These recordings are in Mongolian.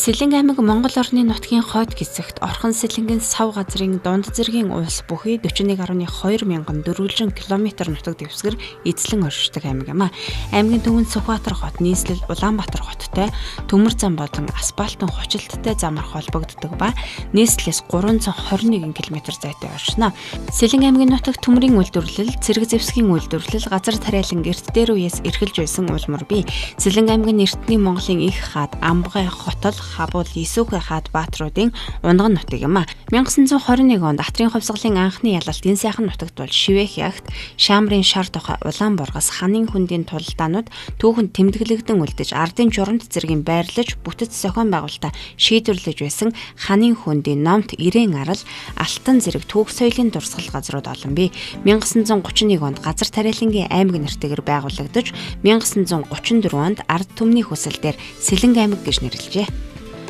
Сэлэнг аймаг Монгол орны нутгийн хойд хэсэгт орхон сэлэнгийн сав газрын дунд зэргийн улс бүхий 41.2 мянган дөрвөлжин километр нутаг дэвсгэр эзлэн оршдог аймаг юм а. Аймгийн төвөнд Сүхбаатар хот, нийслэл Улаанбаатар хоттой төмөр зам болон асфальтын хочилттой замаар холбогддог ба нийслэлээс 321 км зайтай оршино. Сэлэнг аймгийн нутагт төмрийн үйлдвэрлэл, цэрэг зэвсгийн үйлдвэрлэл, газар тариалан эрт дээр үеэс эрхэлж байсан улмар бий. Сэлэнг аймгийн эртний Монголын их хаад, Амбгай, Хотол, Хабуул, Исүүхэ хаад баатруудын унган нутаг юм а. 1921 онд Атрын хувьсгалын анхны ялалт энэ сайхан нутагт бол Шивэх ягт Шаамрын шар тухай улаан бургас ханын хүндийн тулалдаанууд түүхэнд тэмдэглэгдэн үлдэж ардын журамт зэргийн байрлаж бүтэц зохион байгуулалтаа шийдвэрлэж байсан ханын хүндийн номт ирээн арал алтан зэрэг түүх соёлын дурсгал газрууд олон бий. 1931 онд газар тариалангийн аймаг нэртэйгээр байгуулагдаж 1934 онд ард түмний хүсэл дээр Сэлэнг аймаг гэж нэрлэжээ.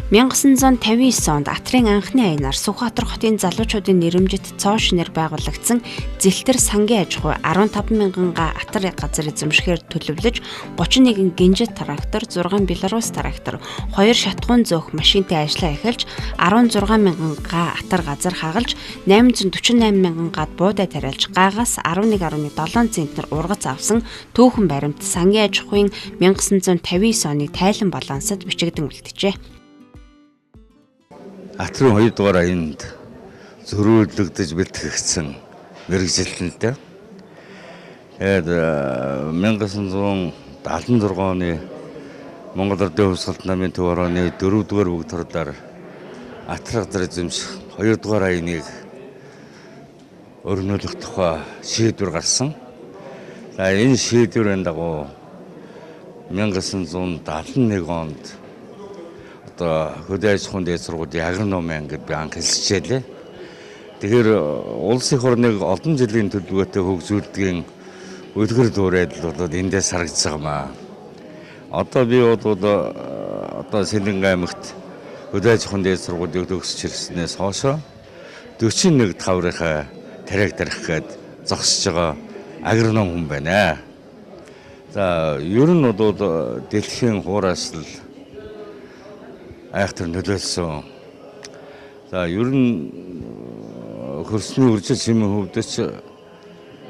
1959 онд Атрын анхны аянаар Сүхбаатар хотын залуучуудын нэрэмжит цоо шинээр байгуулагдсан Зэлтэр сангийн аж ахуй 15 мянган га атар газар эзэмшихээр төлөвлөж 31 гинжит трактор, 6 белорус трактор, 2 шатхуун зөөх машинтай ажиллаа эхэлж 16 мянган га атар газар хагалж 848 мянган гад буудай тариалж гаагаас 11.7 центнер ургац авсан түүхэн баримт сангийн аж ахуйн 1959 оны тайлан балансад бичигдэн үлджээ. Атрын 2 дугаар аянд зөрүүлэгдэж бэлтгэгдсэн мэрэгжилтэнтэй. Тэгээд 1976 оны Монгол Ардын хувьсгалт намын төв орооны 4 дугаар бүгд төрдөр Атар газар эзэмших 2 дугаар аяныг өрнүүлэх тухай шийдвэр гарсан. За энэ шийдвэрийн дагуу 1971 онд хөдөө аж ахуйн дээд сургуулийн агрономи ангид би анх хэлсчээлээ. Тэгэхээр улсын орныг олон жилийн төлөвлөгөөтэй хөгжүүлдгийн үлгэр дуурайдал бол эндээс харагдаж байгаа маа. Одоо би одоо Сэлэнг аймагт хөдөө аж ахуйн дээд сургуулийг төгсөж ирснээс хойш 41 таврынхаа тариаг тарих гээд зогсож байгаа агроном хүн байна. За ер нь бол дэлхийн хуураас л айхтар нөлөөлсөн. За ер нь хөрсний үржил чимийн хөвдөч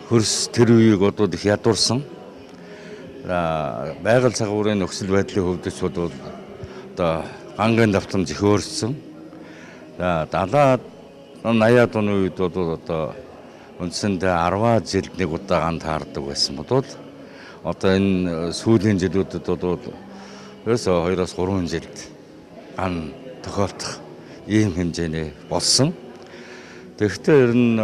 хөрс тэр үеийг одоо их ядуурсан. За байгаль цагуурын нөхцөл байдлын хөвдөч бол одоо гангийн давтамж их өөрчлөсөн. За 70-аад 80-аад оны үед бол одоо үндсэндээ 10-аад жилд нэг удаа ган таардаг байсан бодвол одоо энэ сүүлийн жилүүдэд бол ерөөсөө 2-3 жилд ган тохиолдох ийм хэмжээний болсон. Тэгэхдээ ер нь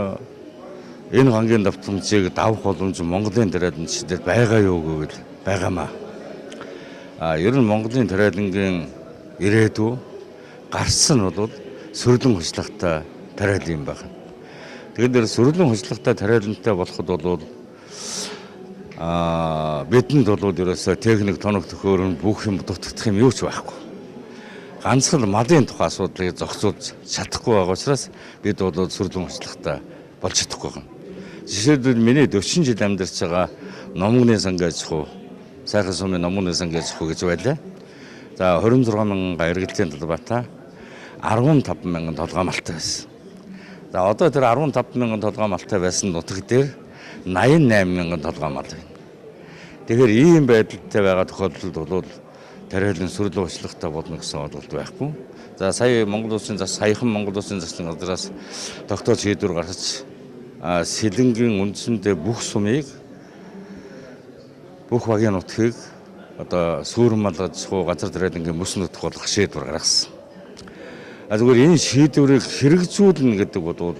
энэ гангийн давтамжийг давах боломж Монголын тариаланчдад байгаа юу гэвэл байгаамаа. Ер нь Монголын тариалангийн ирээдүй гарсан нь бол сүрлэн хөшлагтай тариал юм байна. Тэгэхээр сүрлэн хөшлагтай тариалантай болоход бол бидэнд бол ерөөсөө техник тоног төхөөрөмж бүх юм дутагдах юм юу ч байхгүй. Ганцхан малын тухай асуудлыг зохицуулж чадахгүй байгаа учраас бид бол сүрлэн хөшлагтай болж чадахгүй байна. Жишээлбэл миний 40 жил амьдарч байгаа номгоны сангийн аж ахуй, сайхан сумын номгоны сангийн аж ахуй гэж байлаа. За 26 мянган га эргэлтийн талбайтай 15 мянган толгой малтай байсан. За одоо тэр 15 мянган толгой малтай байсан нутаг дээр 88 мянган толгой мал байна. Тэгэхээр ийм байдалтай байгаа тохиолдолд бол тариалан сүрлэн хөшлагтай болно гэсэн бодлого байхгүй. За сая Монгол улсын саяхан Монгол улсын засгийн газраас тогтоож шийдвэр гаргаж Сэлэнгийн үндсэндээ бүх сумыг бүх багийн нутгийг одоо сүүрэн малгаж газар тариалангийн мөс нутг болгох шийдвэр гаргасан. Зүгээр энэ шийдвэрийг хэрэгжүүлнэ гэдэг бол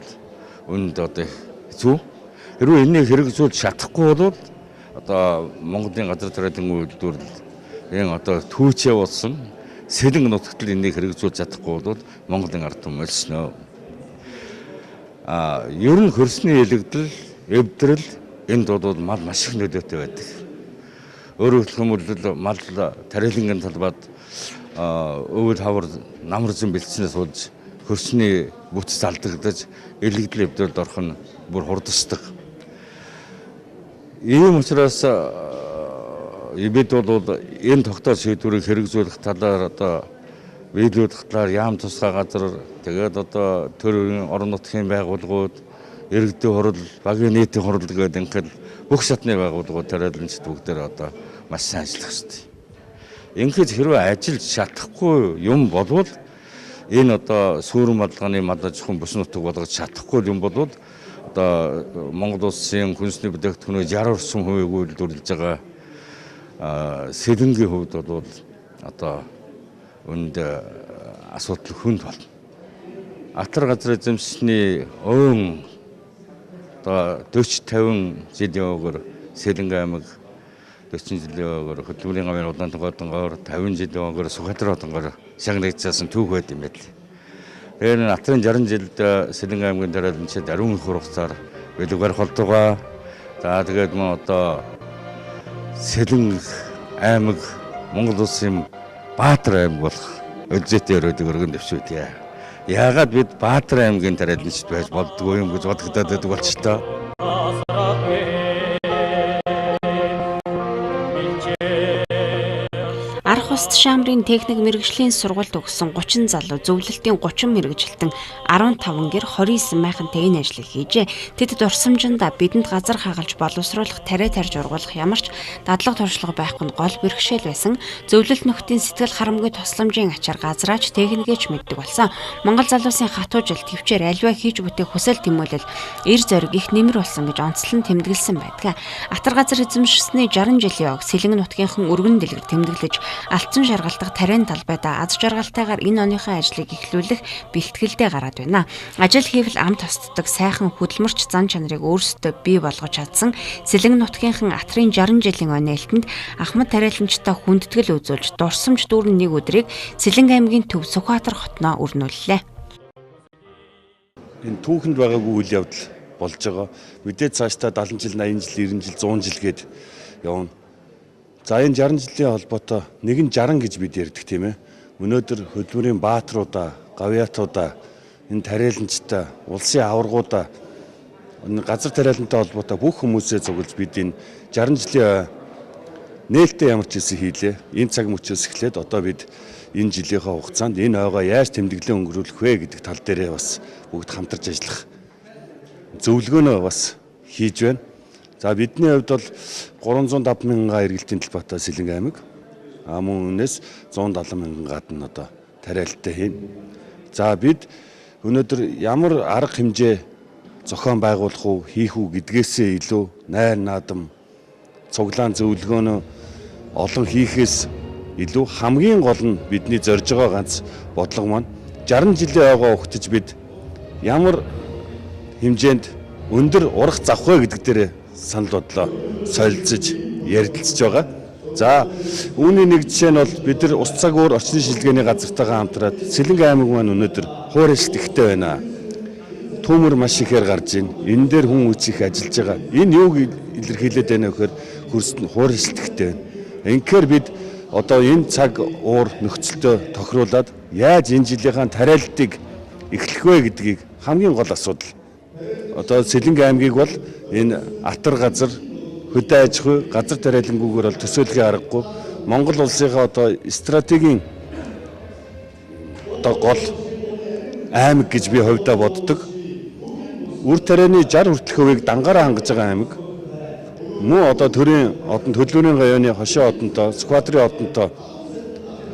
үүнд одоо хэцүү. Хэрвээ энийг хэрэгжүүлж чадахгүй бол одоо Монголын газар тариалангийн үйлдвэрлэл энэ одоо түүч явуулсан Сэлэнг нутагт л энийг хэрэгжүүлж чадахгүй бол Монголын ард түмэн өлснө. Ер нь хөрсний элэгдэл, эвдрэл энд бол мал маш их нөлөөтэй байдаг. Өөрөөр хэлбэл мал тариалангийн талбайд өвөл хавар намар зэн бэлтснээс болж хөрсний бүтэц алдагдаж элэгдэл эвдрэлд орох нь бүр хурдсдаг. Ийм учраас бид бол энэ тогтоол шийдвэрийг хэрэгжүүлэх талаар одоо биелүүд хатлаар яам тусгай газар тэгээд одоо төрийн орон нутгийн байгууллагууд иргэдийн хурал, багийн нийтийн хурал гэдэг ингээд бүх шатны байгууллагууд тариаланчид бүгдээр одоо маш сайн ажиллах хэрэгтэй. Ингээд хэрвээ ажиллаж чадахгүй юм болвол энэ одоо сүүрэн бодлогын мадаж хүн бүс нутаг болгож чадахгүй юм болвол одоо Монгол улсын хүнсний бүтээгдэхүүнээ 60% үйлдвэрлэж байгаа сэлэнгийн хувьд бол одоо үүнд асуудал хүнд болно. Атар газрын эзэмшсэний өвөн одоо 40-50 жилийн өгөр Сэлэнгэ аймаг 40 жилийн өгөр хөдөлмөрийн гавийн Улаанбаатар 50 жилийн өгөр Сүхбаатар хотгоор шагнагдсан түүх байт юм байна. Тэгэхээр Атрын 60 жилд Сэлэнгэ аймгийн тариаланчид ариун их хугацаар бэлэг барих болдгоо. За тэгээд мөн одоо Сэлэнг аймаг Монгол улсын Баатар аймаг болох өдзөтэй өрөөдөг өргөн дэвшүүлье. Яагаад бид Баатар аймгийн тариаланчид байж болдгоо юм гэж бодогдоод байдаг болчихлоо. Арх ус шамрын техник мэргэжлийн сургуульд өгсөн 30 залуу зөвлөлтийн 30 мэргэжилтэн 15 гэр 29 майхантай энэ ажлыг хийжээ. Тэд дурсамжиндаа бидэнд газар хагалж боловсруулах, тариа тарж ургуулах ямарч дадлага туршлага байхгүй нь гол бэрхшээл байсан. Зөвлөлт нөхдийн сэтгэл харамгүй тусламжийн ачаар газраач техникэж мэддэг болсон. Монгол залуусын хатуу жил төвчээр альва хийж бүтээх хүсэл тэмүүлэл эр зориг их нэмэр болсон гэж онцлон тэмдэглэсэн байдаг. Атар газар эзэмшсэний 60 жилийн ог Сэлэнг нутгийнхан өргөн дэлгэр тэмдэглэж алдсан шаргалтах тариан талбайдаа аз жаргалтайгаар энэ оныхоо ажлыг эхлүүлэх бэлтгэлдээ гараад байна. Ажил хийвэл ам тусддаг сайхан хөдөлмөрч зан чанарыг өөрсдөө бий болгож чадсан Сэлэнг нутгийнхан Атрын 60 жилийн онеэлтэнд Ахмад тариаланчтай хүндэтгэл үзүүлж дурсамж дүүрэн нэг өдрийг Сэлэнг аймгийн төв Сүхбаатар хотноо өрнүүллээ. Энэ түүхэнд байгаагүй үйл явдал болж байгаа. Мэдээд цаашдаа 70 жил, 80 жил, 90 жил, 100 жил гээд явна. За энэ 60 жилийн холбоотой нэг нь 60 гэж бид ярьдаг тийм ээ. Өнөөдөр хөдөлмөрийн баатруудаа, гавьяатуудаа, энэ тариаланчтай, улсын аваргуудаа, энэ газар тариалантай холбоотой бүх хүмүүсээ цуглаж бид энэ 60 жилийн нээлттэй ямар ч хэлсэн хийлээ. Энэ цаг мөчөөс эхлээд одоо бид энэ жилийнхээ хугацаанд энэ ойгоо яаж тэмдэглэн өнгөрүүлэх вэ гэдэг тал дээрээ бас бүгд хамтарч ажиллах зөвлөгөөнөө бас хийж байна. За бидний хувьд бол 350 мянган эргэлтийн талбайтай Сэлэнг аймаг. Мөн үнээс 170 мянган гадна одоо тариалалтай хийнэ. За бид өнөөдөр ямар арга хэмжээ зохион байгуулах уу, хийх үү гэдгээсээ илүү найр наадам, цуглаан зөвлөгөөнөө олон хийхээс илүү хамгийн гол нь бидний зорж байгаа ганц бодлого маань 60 жилийн ойгоо ухтаж бид ямар хэмжээнд өндөр урах завх вэ гэдэг дээр санал бодлоо солилцож ярилцж байгаа. За үүний нэг жишээ нь бол бид нар ус цаг уур орчны шилжгээний газартайгаа хамтраад Сэлэнг аймаг маань өнөөдөр хуурайлт ихтэй байна. Түүмэр маш ихээр гарч ийн. Энэ дээр хүн үз их ажиллаж байгаа. Энэ юуг илэрхийлээд байна вэ гэхээр хөрсөнд хуурайлт ихтэй байна. Инхээр бид одоо энэ цаг уур нөхцөлтөө тохируулаад яаж энэ жилийнхаа тариалалтыг эхлэх вэ гэдгийг хамгийн гол асуудал. Одоо Сэлэнг аймгийг бол энэ Атар газар хөдөө аж ахуй газар тариалангүйгээр бол төсөөлхийн аргагүй Монгол улсынхаа одоо стратегийн одоо гол аймаг гэж би хувьдаа боддог. Үр тарианы 60 хүртэлх хувийг дангаараа хангаж байгаа аймаг. Мөн одоо төрийн одон төлөвлөрийн гавьяаны хошоо одонтой, Сүхбаатарын одонтой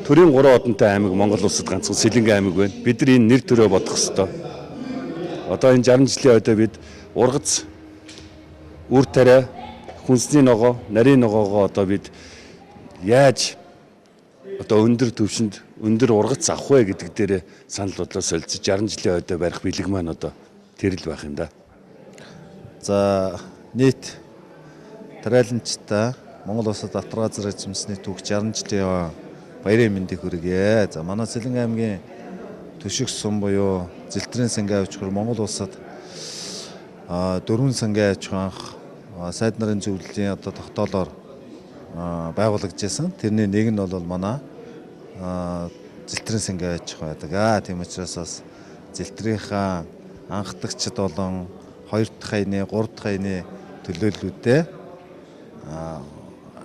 төрийн 3 одонтой аймаг Монгол улсад ганцхан Сэлэнг аймаг байна. Бид нар энэ нэр төрөө бодох ёстой. Одоо энэ 60 жилийн ойдоо бид ургац үр тариа хүнсний ногоо, нарийн ногоогоо одоо бид яаж одоо өндөр түвшинд өндөр ургац авах вэ гэдэг дээр санал бодлоо солилцож 60 жилийн ойдоо барих бэлэг маань одоо тэр л байх юм да. За нийт тариаланчтай Монгол улсад Атар газар эзэмсэний түүх 60 жилийн баярын мэндийг хүргье. За манай Сэлэнг аймгийн төшиг сум буюу Зэлтрийн сангийн аж ахуй Монгол улсад 4 сангийн аж ахуй сайд нарын зөвлөлийн одоо тогтоолоор байгуулагдсан. Тэрний нэг нь бол манай Зэлтрийн сангийн аж ахуй байдаг. Тийм учраас бас Зэлтрийнхаа анхдагчид болон 2 дахь хаяны, 3 дахь хаяны төлөөллүүдээ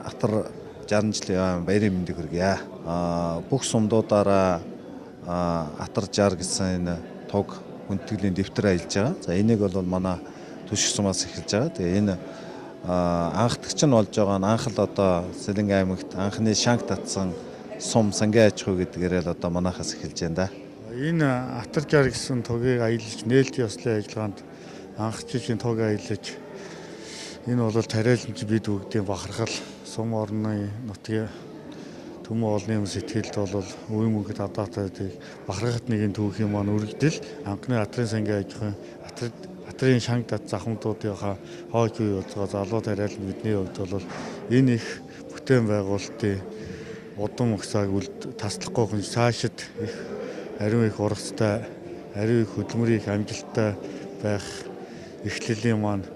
Атар 60 жилийн баярын мэндийг хүргье. Бүх сумдуудаараа Атар 60 гэсэн энэ туг хүндэтгэлийн дэвтэр аялж байгаа. За энийг бол манай түшиг сумаас эхэлж байгаа. Тэгээ энэ анхдагч нь болж байгаа нь анх л одоо Сэлэнгэ аймагт анхны шанг татсан сум сангийн аж ахуй гэдгээрээ л одоо манайхаас эхэлж байна да. Энэ Атар 60 гэсэн тугийг аялж нээлтийн ёслолын ажиллагаанд анхчилжийн туг аялж энэ бол тариаланч бид бүгдийн бахархал сум орны нутгийн төмөн олонний сэтгэлд бол үе мөнгөд адаатай бахархат нэгэн түүхийн маань үргэлжил анхны Атрын сангийн аж ахуйн Атрын шанг дат захмдуудынхаа хойч үе болцоо залуу тариалан бидний хувьд бол энэ их бүтээн байгуулалтын удам өгсааг таслахгүй хүн цаашид их ариун их ургацтай, ариун их хөдөлмөрийн амжилттай байх эхлэлийн маань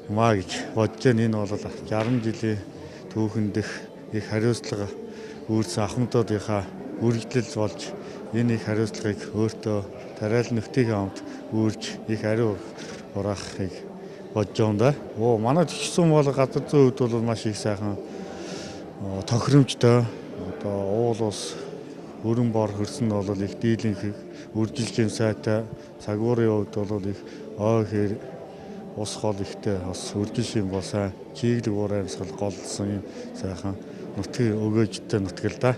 юмаа гэж бодож байна. Энэ бол 60 жилийн түүхэндх их хариуцлага үүрсэн ахмадуудынхаа үргэлжлэл болж энэ их хариуцлагыг өөртөө тариалан нөхдийн хамт үүрж их ариун хураахыг бодож байгаа юм да. Манай төчсөн бол газар зүйн хувьд бол маш их сайхан тохиромжтой одоо уул ус өрн бор хөрсөн нь бол их дийлэнх үржилжийн сайтай цагуурын хувьд бол их ой хэр ус хол ихтэй бас үржилшин бол сайн чиглэг уур амьсгал голдсон юм сайхан нутгийн өгөөжтэй нутгал да.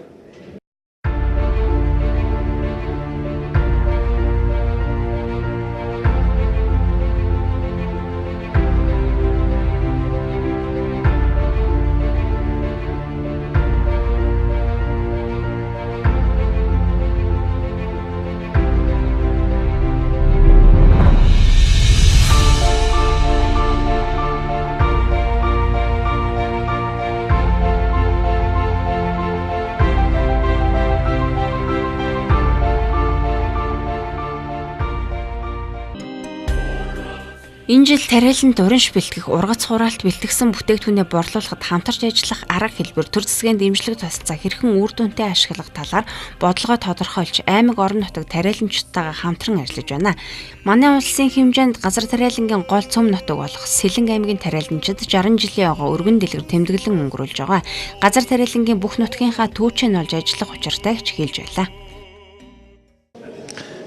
Энэ жил тариаланд уринш бэлтгэх, ургац хураалт бэлтгэсэн бүтээгдэхүүнээ борлуулахад хамтарч ажиллах арга хэлбэр, төр засгийн дэмжлэг тусалцаа хэрхэн үр дүнтэй ашиглах талаар бодлогоо тодорхойлж аймаг орон нутаг тариаламжтайгаа хамтран ажиллаж байна. Манай улсын хэмжээнд газар тариалангийн гол цөм нутаг болох Сэлэнгэ аймгийн тариаламжид 60 жилийн ага өргөн дэлгэр тэмдэглэн өнгөрүүлж байгаа. Газар тариалангийн бүх нутгийнхаа түүчэн олж ажиллах учиртай гэж хэлж байлаа.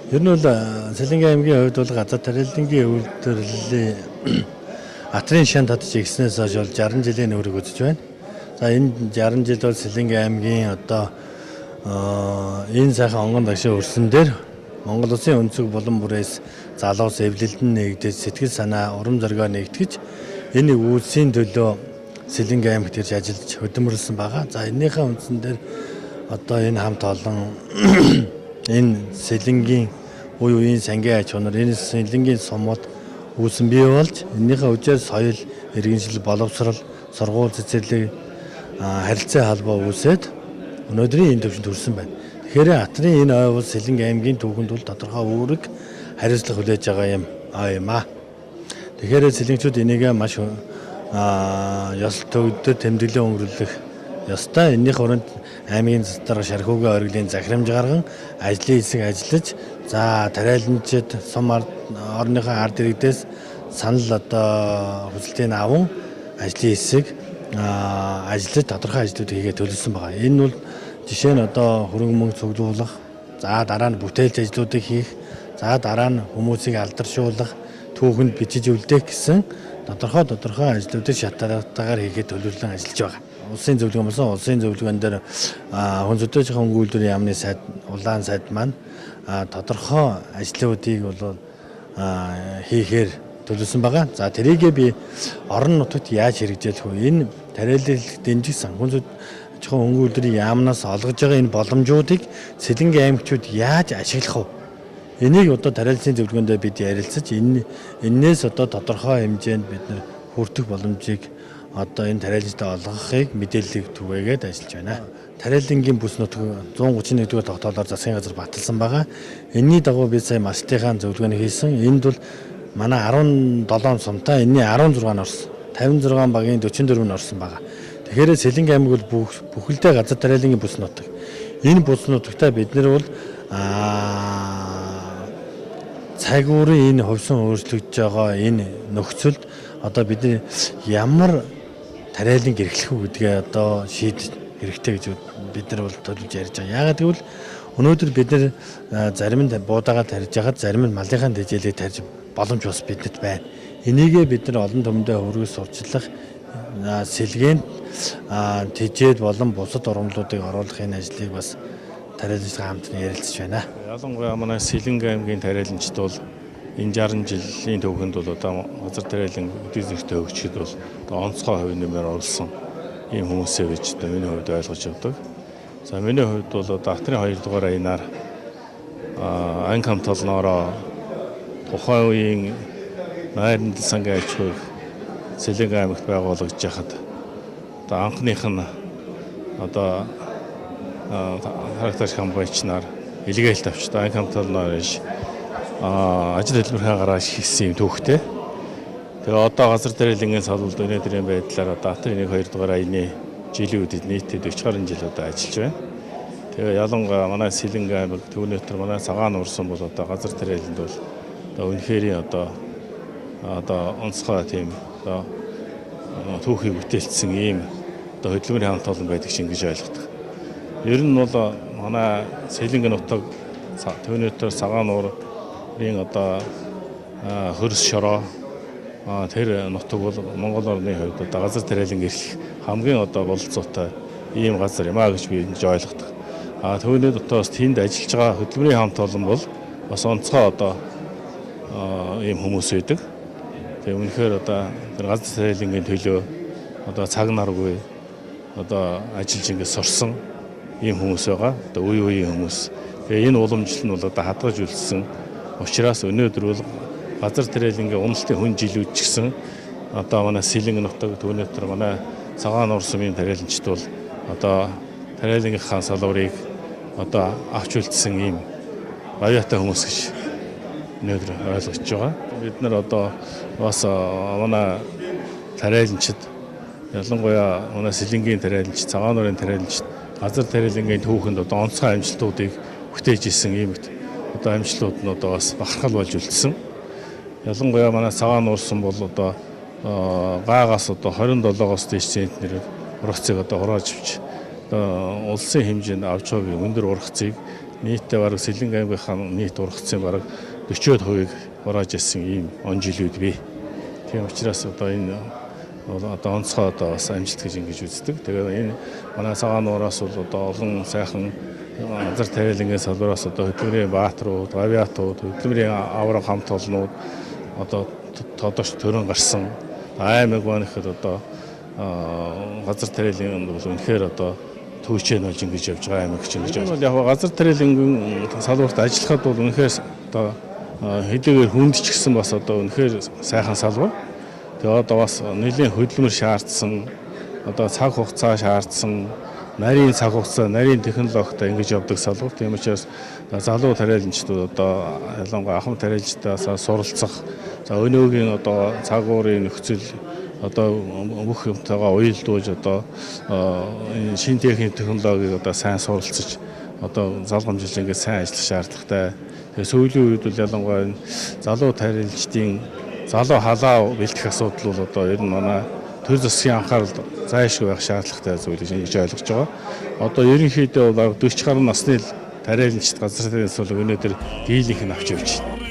Ер нь бол Сэлэнгэ аймгийн хувьд бол газар тариалангийн үйлдвэрлэлийн Атрын шан татж игснээс хойш бол 60 жилийн өрөг үзэж байна. За энэ 60 жил бол Сэлэнгэ аймгийн одоо энэ сайхан онгон дагшаа өрсөн дээр Монгол Улсын өнцөг булан бүрээс залуус эвлэлдэн нэгдэж сэтгэл санаа урам зоригоо нэгтгэж энэ үйлсийн төлөө Сэлэнгэ аймагт ирж ажиллаж хөдөлмөрлсөн байгаа. За энэнийхээ үндсэн дээр одоо энэ хамт олон энэ Сэлэнгийн үеийн сангийн аж ахуйнаар энэ Сэлэнгийн сумууд үүсэн бий болж энэнийхээ үжээр соёл, иргэншил, боловсрол, сургууль цэцэрлэг харилцаа холбоо үүсээд өнөөдрийн энэ төвшөнд хүрсэн байна. Тэгэхээр Атрын энэ ой бол Сэлэнгэ аймгийн түүхэнд бол тодорхой үүрэг хариуцлага хүлээж байгаа юм аа. Тэгэхээр сэлэнгчүүд энийг маш ёслол төгөлдөр тэмдэглэн өнгөрүүлэх ёстой. Энийх өрөнд аймгийн засдар шархуугийн оргилын захирамж гарган ажлын хэсэг ажиллаж за тариаланчид сум орныхоо ард иргэдээс санал одоо хүсэлтийг аван ажлын хэсэг ажиллаж тодорхой ажлууд хийгээ төлөвлөсөн байгаа. Энэ бол жишээ нь одоо хөрөнгө мөнгө цуглуулах, за дараа нь бүтээлч ажлуудыг хийх, за дараа нь хүмүүсийг алдаршуулах, түүхэнд бичиж үлдээх гэсэн тодорхой ажлуудыг шаталтаагаар хийгээд төлөвлөн ажиллаж байгаа. Улсын зөвлөгөө болсон улсын зөвлөгөөн дээр хүн зүйтэй хөнгө үйлдвэрийн яамны сайд улаан сайд маань тодорхой ажлуудыг бол хийхээр төлөвлөсөн байгаа. За тэрийгээ би орон нутагт яаж хэрэгжүүлэх вэ? Энэ тариалал дэмжигсэн хүн зүйтэй хөнгө үйлдвэрийн яамнаас олгож байгаа энэ боломжуудыг Сэлэнгэ аймагчууд яаж ашиглах вэ? Энийг одоо тариаллын зөвлөгөөндөө бид ярилцаж энээс одоо тодорхой хэмжээнд бид хүртэх боломжийг одоо энэ тариалантай олгохыг мэдээллийг түгээгээд ажиллаж байна. Тариалангийн бүс нутаг 131-р тогтоолоор засгийн газар баталсан байгаа. Энийний дагуу бид сая мастихаан зөвлөгөөний хийсэн. Энд бол манай 17 сумтай энэний 16 нь орсон. 56 багийн 44 нь орсон байгаа. Тэгэхээр Сэлэнгэ аймаг бол бүхэлдээ газар тариалангийн бүс нутаг. Энэ бүс нутагтаа бид нар бол цагуурын энэ хөвсөн өөрчлөгдөж байгаа энэ нөхцөлд одоо бид ямар тариалан гэрхлэх үү гэдгээ одоо шийдэх хэрэгтэй гэж бид нар бол төлөвлөж ярьж байгаа. Яагаад гэвэл Өнөөдөр бид нэр зарим нь буудаага тарьж яхад зарим нь малынхаа тэжээлийг тарьж боломж бас бидэд байна. Энийгээ бид нар олон түмэндээ хөргөж сурчлах сэлгээнд тэжээд болон бусад урамлуудыг оруулахын ажлыг бас тариаланчтай хамтран ярилцж байна. Ялангуяа манай Сэлэнгэ аймгийн тариаланчид бол энэ 60 жилийн түүхэнд бол одоо газар тариалан эдийн засгийн хөгжихэд бол одоо онцгой хувь нэмээр оруулсан ийм хүмүүсээ гэж одоо миний хувьд ойлгож явдаг. За миний хувьд бол одоо Атрын 2 дугаар аянаар анги хамт олноороо тухайн үеийн найранд сангийн аж ахуйг Сэлэнгэ аймагт байгуулагдж хахад одоо анхных нь одоо харагдаж хамгаалчнаар илгээлт авч анги хамт олноор ажил хэлбэрээ гаргаж хийсэн юм түүхтэй. Тэгээ одоо газар тариалангийн салбарт өнөөдрийн байдлаар одоо Атрын 1-2 дугаар аяны жилийн үеэд нийтдээ 40 гаруй жил одоо ажиллаж байна. Тэгээ ялангуяа манай Сэлэнгэ аймаг Төвнөтөр манай цагаан урсан бол одоо газар тариаланд бол одоо үнэхээр одоо онцгой тийм одоо түүхийг бүтээлцсэн ийм одоо хөдөлмөрийн хамт олон байдаг шиг гэж ойлгодог. Ер нь бол манай Сэлэнгэ нутаг Төвнөтөр цагаан уурын одоо хөрс шороо тэр нутаг бол Монгол орны хувьд одоо газар тариалан ирэх хамгийн одоо бололцоотой ийм газар юм а гэж би ингэж ойлгодог. Төвний дотоос тэнд ажиллаж байгаа хөдөлмөрийн хамт олон бол бас онцгой одоо ийм хүмүүс байдаг. Тэгээ үнэхээр одоо тэр газар тариалангийн төлөө одоо цаг наргүй одоо ажиллаж ингэ сурсан ийм хүмүүс байгаа. Одоо үеийн хүмүүс. Тэгээ энэ уламжлал нь бол одоо хадгаж үлдсэн учраас өнөөдөр бол газар тариалангийн уналтын хүн жилүүд ч гэсэн одоо манай Сэлэнгэ нутаг Төвнөтөр манай цагаан урсмын тариаланчид бол одоо тариалангийнхаа салбарыг одоо авч үлдсэн ийм баяатай хүмүүс гэж өнөөдөр ойлгож байгаа. Бид нар одоо бас манай тариаланчид ялангуяа манай Сэлэнгийн тариаланч, цагаан уурын тариаланчид газар тариалангийн түүхэнд одоо онцгой амжилтуудыг бүтээж исэн ийм одоо амжилтууд нь одоо бас бахархал болж үлдсэн. Ялангуяа манай цагаан уурсан бол одоо гаагаас одоо 27-оос дээш центнер ургацыг одоо хурааж авч одоо улсын хэмжээнд авч байгаа өндөр ургацыг нийтдээ бараг Сэлэнгэ аймгийнхаа нийт ургацын бараг 40% хурааж ирсэн ийм он жилүүд бий. Тийм учраас одоо энэ одоо онцгой одоо бас амжилт гэж ингэж үздэг. Тэгээд энэ манай цагаан уураас бол одоо олон сайхан газар тариалангийн салбараас одоо хөдөлмөрийн баатрууд, авиатууд, хөдөлмөрийн авраг хамт олнууд одоо тодорч төрөн гарсан аймаг банихад одоо газар тариалан бол үнэхээр одоо төвчэн болж ингэж явж байгаа аймаг гэж ингэж байна. Яг газар тариалангийн салбарт ажиллахад бол үнэхээр одоо хэдийгээр хүнд ч гэсэн бас одоо үнэхээр сайхан салбар. Тэгээ одоо бас нэлийн хөдөлмөр шаардсан, одоо цаг хугацаа шаардсан, нарийн цаг хугацаа, нарийн технологитой ингэж явдаг салбар. Тийм учраас залуу тариаланчдууд одоо ялангуяа ахмад тариаланчдаас суралцах, за өнөөгийн одоо цаг уурын нөхцөл одоо бүх юмтайгаа уялдуулж одоо энэ шин технологиг одоо сайн суралцаж одоо залгамжилж ингээд сайн ажиллах шаардлагатай. Тэгээ сүүлийн үед бол ялангуяа залуу тариаланчдын залуу халаа бэлтгэх асуудал бол одоо ер нь манай төр засгийн анхаарал зайлшгүй байх шаардлагатай зүйл гэж ойлгож байгаа. Одоо ерөнхийдөө бол 40 гаруй насны тариаланчид газар тариалан суулгыг өнөөдөр дийлийнх нь авч явж байна.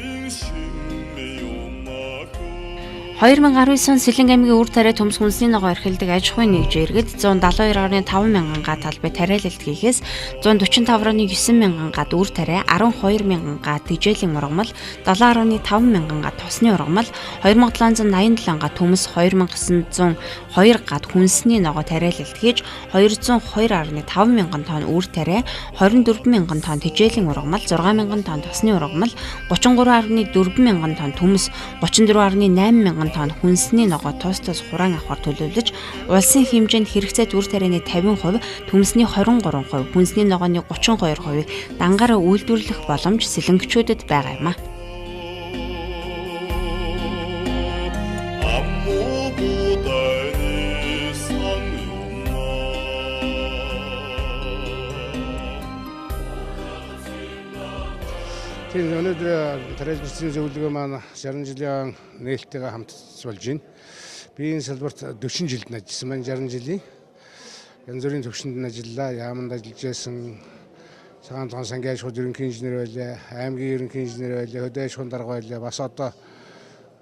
2019 он Сэлэнгэ аймгийн үр тариа төмс хүнсний ногоо эрхэлдэг аж ахуйн нэгж иргэд 172.5 мянган га талбай тариалалт хийхээс 145.9 мянган гад үр тариа, 12 мянган га тэжээлийн ургамал, 70.5 мянган га тосны ургамал, 2787 га төмс, 2902 гад хүнсний ногоо тариалалт хийж 202.5 мянган тонн үр тариа, 24 мянган тонн тэжээлийн ургамал, 6 мянган тонн тосны ургамал, 33.4 мянган тонн төмс, 34.8 мянган тонн хүнсний ногоо тус хураан авахар төлөвлөж, улсын хэмжээнд хэрэгцээ үр тарианы 50%, төмсний 23%, хүнсний ногооны 32%-ийг дангаараа үйлдвэрлэх боломж сэлэнгчүүдэд байгаа юм а. Тийм өнөөдөр тариалан зөвлөгөө маань 60 жилийн нээлттэйгээ хамтарч болж байна. Би энэ салбарт 40 жилд ажилласан байна, 60 жилийн. Янз бүрийн төвшөнд ажиллаа, яаманд ажиллаж байсан. цагаан тоон сангийн аж ахуйн ерөнхий инженер байлаа, аймгийн ерөнхий инженер байлаа, хөдөө аж ахуйн дарга байлаа. Бас одоо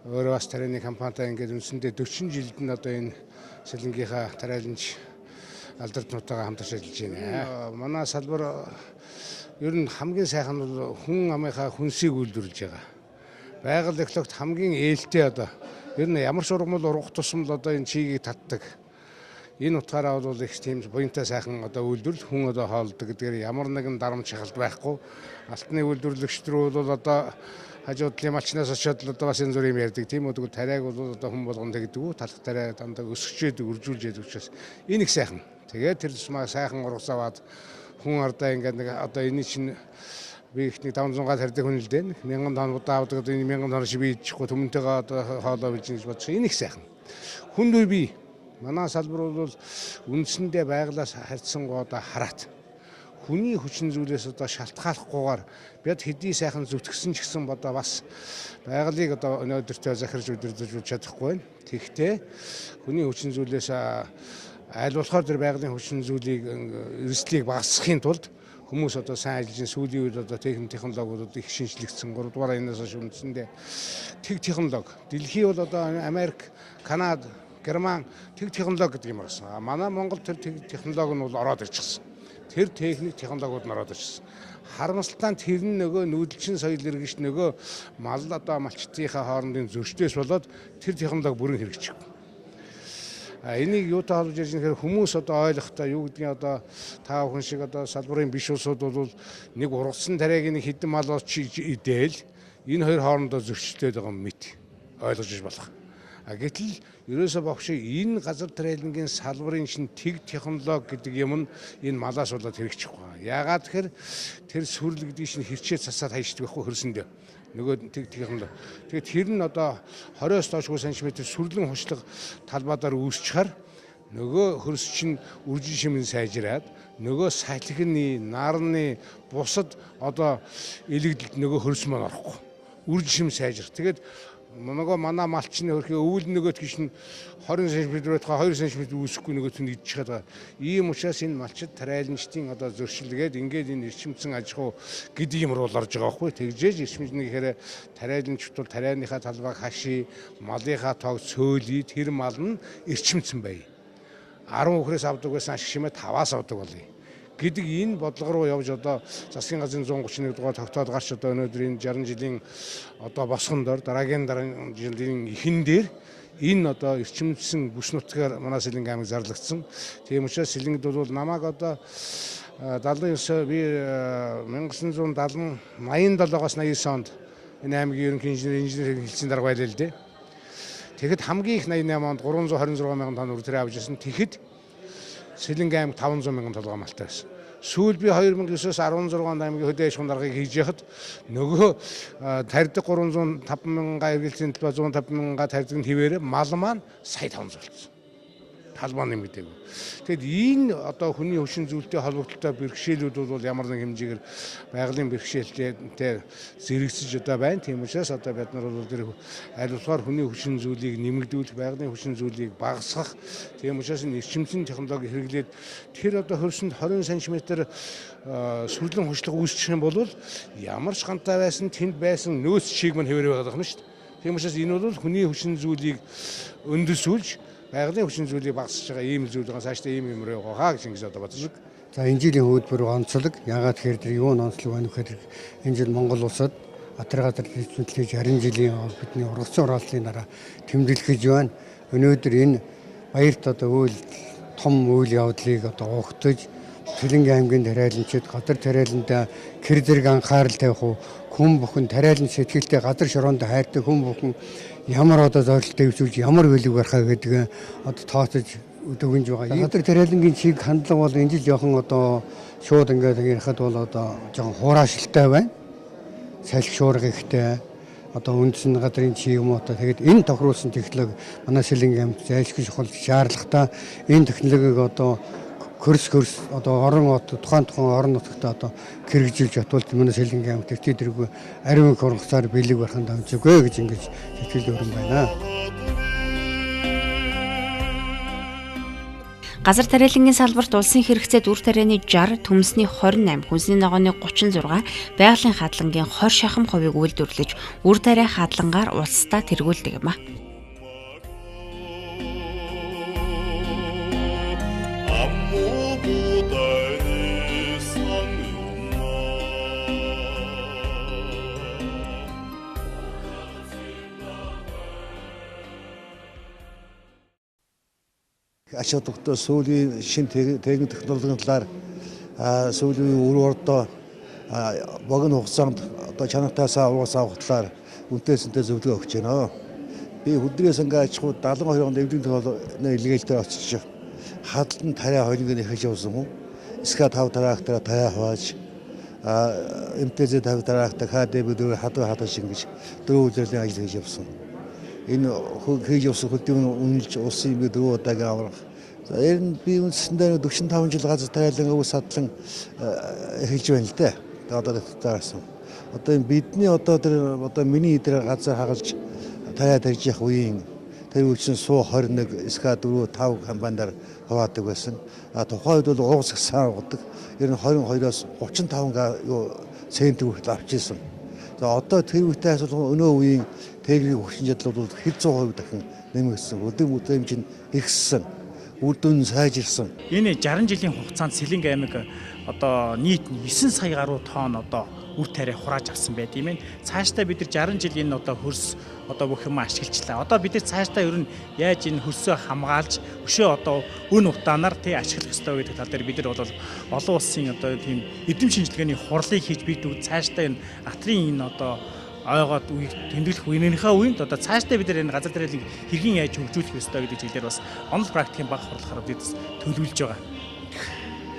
өөрөө бас тарианы компанитай ингээд үндсэндээ 40 жилд нь одоо энэ Сэлэнгийнхаа тариаланч алдарнуудтайгаа хамтарч ажиллаж байна. Манай салбар ер нь хамгийн сайхан нь хүн амынхаа хүнсийг үйлдвэрлэж байгаа. Байгаль экологт хамгийн ээлтэй одоо ер нь ямар ч ургамал ургах тусмал одоо энэ чигийг татдаг. Энэ утгаараа бол их тийм буянтай сайхан одоо үйлдвэрлэл хүн одоо хоолдог гэдгээр ямар нэгэн дарамт шахалт байхгүй. Алтны үйлдвэрлэгчдэр бол одоо хажуудлын малчнаас очиод одоо бас энэ зүрийн юм ярьдаг. Тийм үү тариаг бол одоо хүн болгон тэгдэг. Талх тариа дандаа өсгчээд үржүүлж яадаг учраас энэ их сайхан. Тэгээд тэр тусмаа сайхан ургасаваад хүн ардаа ингээд нэг одоо энэ чинь би ихний 500-аар тарьдаг хүн л дээ. 1000 тонн удаа авдаг одоо энэ 1000 тонн шиг би идэхгүй төмөнтэйгээ одоо хоолоо билж гэж бодсон. Энэ их сайхан. Хүнд үе би манай салбар бол үндсэндээ байглаас харьцсан одоо хараат. Хүний хүчин зүйлээс одоо шалтгааллахгүйгээр бид хэдий сайхан зүтгэсэн ч гэсэн одоо бас байгалыг одоо өнөөдөртөө захирж удирдах чадахгүй байна. Тэгэхдээ хүний хүчин зүйлээс аль болохоор тэр байгалийн хүчин зүйлийг эрсдлийг багасгахын тулд хүмүүс одоо сайн ажиллаж сүүлийн үед одоо технологиудад их шинжлэгдсэн 3 дугаар энэс хойш үндсэндээ технологи. Дэлхий бол одоо Америк, Канада, Герман технологи гэдэг юм байна. Манай Монгол тэр технологи нь бол ороод ирчихсэн. Тэр техник технологиуд нь ороод ирчихсэн. Харамсалтай нь тэр нөгөө нүүдэлчин соёл иргэж нөгөө мал одоо малчтынхаа хоорондын зөрчдөөс болоод тэр технологи бүрэн хэрэгжихгүй. Энийг юутай холбож ярьж байгаа хүмүүс одоо ойлгохдоо юу гэдгийг одоо та бүхэн шиг одоо салбарын биш улсууд бол нэг ургасан тариаг нэг хідэн мал олч идээл энэ хоёр хоорондоо зөрчилдөд байгаа юм мэт ойлгож иж болох. Гэтэл ерөөсөө богшоо энэ газар тариалангийн салбарын чинь технологи гэдэг юм нь энэ малаас болоод хэрэгжихгүй. Яагаад тэгэхээр тэр сүрэл гэдэг чинь хэрчээ цасаад хайшдаг байхгүй хөрсөндөө. Нөгөө технологи. Тэгээд тэр нь одоо 20-оос доош см сүрлэн хушлаг талбайдаар үүсчихээр нөгөө хөрс чинь үржин шимэн сайжраад нөгөө салхины, нарны бусад одоо элэгдэлд нөгөө хөрс маань орохгүй. Үржин шим сайжрах. Тэгээд нөгөө манай малчны хөрхөө өвөл нөгөөт гişн 20 см-ээр 2 см үүсэхгүй нөгөөт нь идэж байгаа. Ийм учраас энэ малчид тариаланчдын одоо зөрчилгээд ингээд энэ эрчимцэн аж ахуй гэдэг юм руу орж байгаа байхгүй. Тэгжээж эрчимчний гэхээр тариаланчд бол тарианыхаа талбайг хаший, малынхаа тоог цөөлий, тэр мал нь эрчимцэн бай. 10 үхрээс авдаг байсан ашиг шимээ 5-аас авдаг болъё гэдэг энэ бодлого руу явж одоо засгийн газрын 131 дугаар тогтоод гарч одоо өнөөдөр энэ 60 жилийн одоо босгон дор дараагийн жилийн эхэн дээр энэ одоо эрчимжсэн бүс нутгаар манай Сэлэнг аймаг зарлагдсан. Тийм учраас Сэлэнгд бол намайг одоо 79 би 1987-аас 89 онд энэ аймгийн ерөнхий инженер хэлтсийн дарга байлаа л дээ. Тэгэхэд хамгийн их 88 онд 326 мянган тонн үрдэрээ авч ирсэн. Тэгэхэд Сэлэнг аймаг 500 мянган толгой малтай байсан. Сүүл би 2009-оос 16 онд аймгийн хөдөө аж ахуйн даргаыг хийж яхад нөгөө тарьдаг 305 мянга эргэлзээний төлбөр 150 мянга тарьдаг нь хэвээрээ мал маань сая 500 болсон. Талбай нэмэгдээгүй. Тэгэд энэ одоо хүний хүчин зүйлтэй холбогдлолтой бэрхшээлүүд бол ямар нэг хэмжээгээр байгалийн бэрхшээлтэй зэрэгцэж одоо байна. Тийм учраас одоо бид нар бол тэр аль болохоор хүний хүчин зүйлийг нэмэгдүүлэх, байгалийн хүчин зүйлийг багасгах. Тийм учраас энэ эрчимцэн технологи хэрэглээд тэр одоо хөрсөнд 20 см сүрлэн хушлага үүсчих юм бол ямар ч гантай байсан тэнд байсан нөөц чиг мань хэвээр байгаа юм шүү дээ. Тийм учраас энэ бол хүний хүчин зүйлийг өндөсүүлж байгалийн хүчин зүйлийг багасгаж байгаа ийм зүйл байгаа цаашдаа ийм юм руу яваа гэж ингэж одоо бодож байна. За энэ жилийн хөлбөр онцлог яагаад тэгэхээр тэр юу онцлог байна гэхээр энэ жил Монгол улсад Атар газар дэвшүүлж 60 жилийн бидний ургацсан урааллын дараа тэмдэглэж байна. Өнөөдөр энэ баярт одоо үйл том үйл явдлыг одоо угтаж Сэлэнг аймгийн тариаланчид газар тариаланда кэр зэрэг анхаарал тавих уу хүн бүхэн тариалан сэтгэлтэй газар шороонд хайртай хүн бүхэн ямар одоо зорилттой хөвчүүлж ямар хөлөг барахаа гэдэг одоо тооцож өгönж байгаа. Газар тариалангийн чиг хандлага бол энэ жил яхан одоо шууд ингээд ярихад бол одоо жоохон хураашилтай байна. Салхи шуурга ихтэй одоо үндсэн газрын чиг юм одоо тэгээд энэ тохируулсан технологи манай Сэлэнг аймагт зайлшгүй чухал шаардлагатай энэ технологиг одоо хөрс одоо тухайн орон нутагт одоо хэрэгжилж батвал манай Сэлэнг аймагт тэргүй ариун их ургацаар бэлэг бараханд амжиггүй гэж ингэж сэтгэл өрн байна. Газар тариалангийн салбарт улсын хэрэгцээд үр тарианы 60, төмсний 28, хүнсний ногооны 36, байгалийн хадлагын 20 шахам хувийг үйлдвэрлэж, үр тариа хадлагаар улсдаа тэргүүлдэг юм а. Ач холбогдол сүүлийн шин техник технологийн талаар сүүлийн үр ордоо богино хугацаанд одоо чанартаас аваас авах талаар үнэтэйсэнтэй зөвлөгөө өгч байна. Би хөдөлгөөс ингээ аж ахуй 72 онд эвлэгийн төлөөлөл илгээлтэй очиж хадлан тариа хоёрыг нэхэж явсан хүн. СК 5 трактор тариа хувааж МТЗ 50 трактор ХДБ дөрөв хадгалж ингэж дөрөв үйлрлийн ажил хийж явсан. Энэ хийж явсан хөдөлгөөний үнэлж улсын юм дөрөв удаагийн аврах. За ер нь би үндсэндээ 45 жил газар тариалан өвс садлан эхэлж байна л дээ. Одоо тариасан. Одоо бидний одоо миний дээр газар хагалж тариа тарьж явах үеийн тэр үеийн суу 21 СК 4 5 компаниар хуваадаг байсан. Тухайн үед бол уус гсан угадаг. Ер нь 22-оос 35 цент хүртэл авчихсан. За одоо тэр үетэй асуул өнөө үеийн техник хүчин чадал бол хэд 100% дахин нэмэгдсэн. Өдөр бүтээмж нь ихссэн. Үр дүн сайжирсан. Энэ 60 жилийн хугацаанд Сэлэнг аймаг одоо нийт 9 сая гаруй тонн одоо үр тариа хурааж авсан байт юм. Цаашдаа бид нар 60 жил энэ одоо хөрс одоо бүх юм ашиглажлаа. Одоо бид нар цаашдаа ер нь яаж энэ хөрсөө хамгаалж өшөө одоо өн утаанаар ашиглах ёстой гэдэг тал дээр бид нар бол олон улсын одоо тийм эдэм шинжилгээний хурлыг хийж бидэг цаашдаа энэ атрын энэ одоо ойгоод тэмдэглэх үеийнхээ үеинд одоо цаашдаа бид нар энэ газар тариалыг хэрхэн яаж хөгжүүлэх ёстой гэдэг чиглэлээр бас онол практикийн баг хурлахаар бид төлөвлөж байгаа.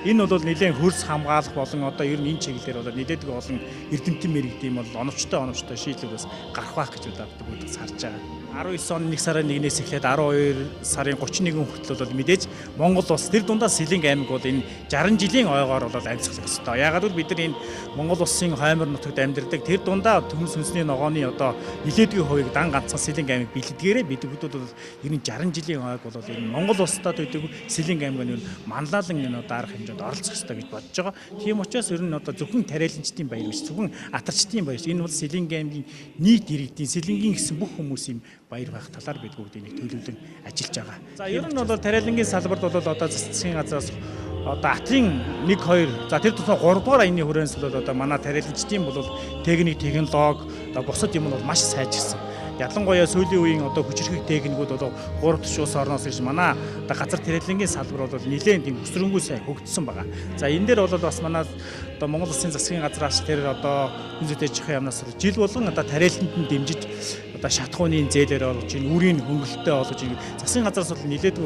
Энэ бол нэлээд хөрс хамгаалах болон одоо ер нь энэ чиглэлээр бол нэлээд олон эрдэмтэн мэрэгдэм бол оновчтой шийдлүүд бас гарах байх гэж боддог гэдгийг харж байгаа. 19 он 1 сарын 1-ээс эхлээд 12 сарын 31 хүртэл бол мэдээж Монгол улс тэр дундаа Сэлэнг аймаг бол энэ 60 жилийн ойгоор бол амьсгах ёстой. Яагаад гэвэл бид нар энэ Монгол улсын хоймор нутагт амьдардаг тэр дундаа төмс хүнсний ногооны одоо нэлээдгүй хувийг дан ганцхан Сэлэнг аймаг бэлтгээрээ бид бүдүүд бол энэ 60 жилийн ойг бол энэ Монгол улстай төдөг Сэлэнг аймаг нь манлайлан энэ одоо арга хэмжээнд оролцох ёстой гэж бодож байгаа. Тийм учраас ер нь одоо зөвхөн тариаланчдын баяр биш, зөвхөн атарчдын баяр. Энэ бол Сэлэнг аймгийн нийт иргэдийн Сэлэнгийн гэсэн бүх хүмүүсийн баяр байх талаар бид бүгд энийг төлөвлөн ажиллаж байгаа. За ер нь бол тариалангийн салбарт бол одоо засгийн газраас одоо атрын 1 2 за тэр тусмаа 3 дугаар аяны хүрээнд бол одоо манай тариаланчдын бол техник технологи одоо бусад юм бол маш сайжирсан. Ялангуяа сүүлийн үеийн одоо хүчирхэг техникүүд бол 3 төш улс орноос ирж манай одоо газар тариалангийн салбар бол нэлээд тийм өсрөнгөө сайн хөгжсөн байгаа. За энэ дээр бол бас манай одоо Монгол Улсын засгийн газраас тэр одоо хүн зүйтэй чихэн яамнаас жил болгон одоо тариаланд нь дэмжиж одоо шатхууны зээлээр олж ийн үрийн хөнгөлөлтөй олж ийн засгийн газраас бол нэлээд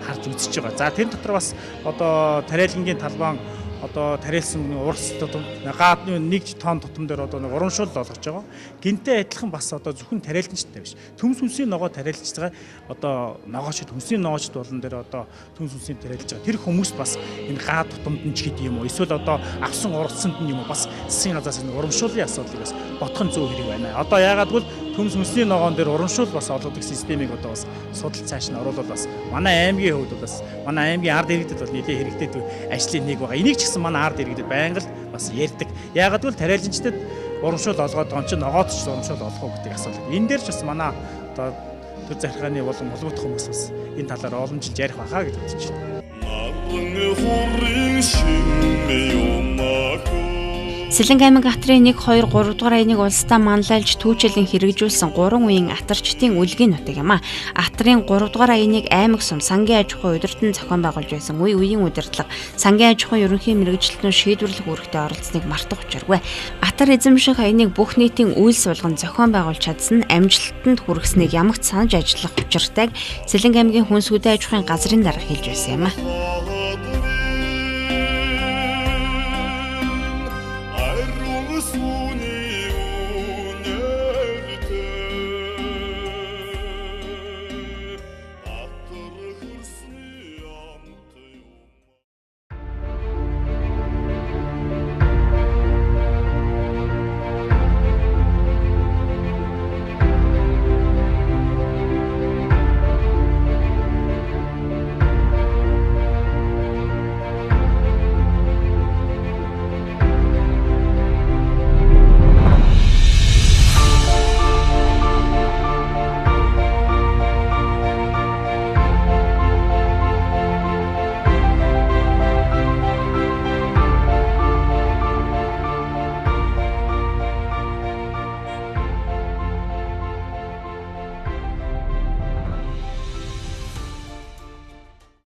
харж үзэж байгаа. За тэр дотор бас одоо тариалангийн талбайн одоо тариалсан урс тутам гадны 1 тонн тутам дээр одоо урамшуул болгож байгаа. Гинтэй адилхан бас одоо зөвхөн тариаланчтай биш. Төмс хүнсний ногоо тариалж байгаа одоо ногоочд хүнсний ногоочд болон дээр одоо төмс хүнсний тариалж байгаа. Тэр хүмүүст бас энэ гаад тутамд нь ч гэдэг юм уу. Эсвэл одоо авсан уралцсанд нь юм уу бас засгийн газраас энэ урамшууллын асуудлыг бас бодох нь зөв хэрэг байна. Одоо яагаад гэвэл төмс хүнсний ногоон дээр урамшуул бас олгодог системийг одоо бас судалж цааш нь оруулаад бас манай аймгийн хувьд бас манай аймгийн ард иргэдэд бол нэлээд хэрэгтэй ажлын нэг байгаа. Энийг ч гэсэн манай ард иргэдэд байнга л бас ярьдаг. Яагаад гэвэл тариаланчдад урамшуул олгоод он чинь ногоот ч урамшуул олгох гэдэг асуудал. Энэ дээр ч бас манай одоо төр захиргааны болон холбогдох хүмүүс бас энэ талаар уламжилж ярих байхаа гэж бодож байна. Сэлэнг аймаг атрын 1 2 3 дугаар аяыг улсдаа манлайлж түүчилэн хэрэгжүүлсэн 3 үеийн атарчдын үлгийн нутаг юм а. Атрын 3 дугаар аяыг аймаг сум сангийн аж ахуй удирдан зохион байгуулж байсан үеийн удирдлага сангийн аж ахуй ерөнхий мэргэжилтнүүд шийдвэрлэх үүрэгтээ оролцсныг мартах учиргүй. Атар эзэмших аяыг бүх нийтийн үйл суулганд зохион байгуулж чадсан амжилтанд хүргэснийг ямагт санаж ажиллах учиртайг Сэлэнг аймгийн хүнс хөдөө аж ахуйн газрын дарга хэлж байсан юм а.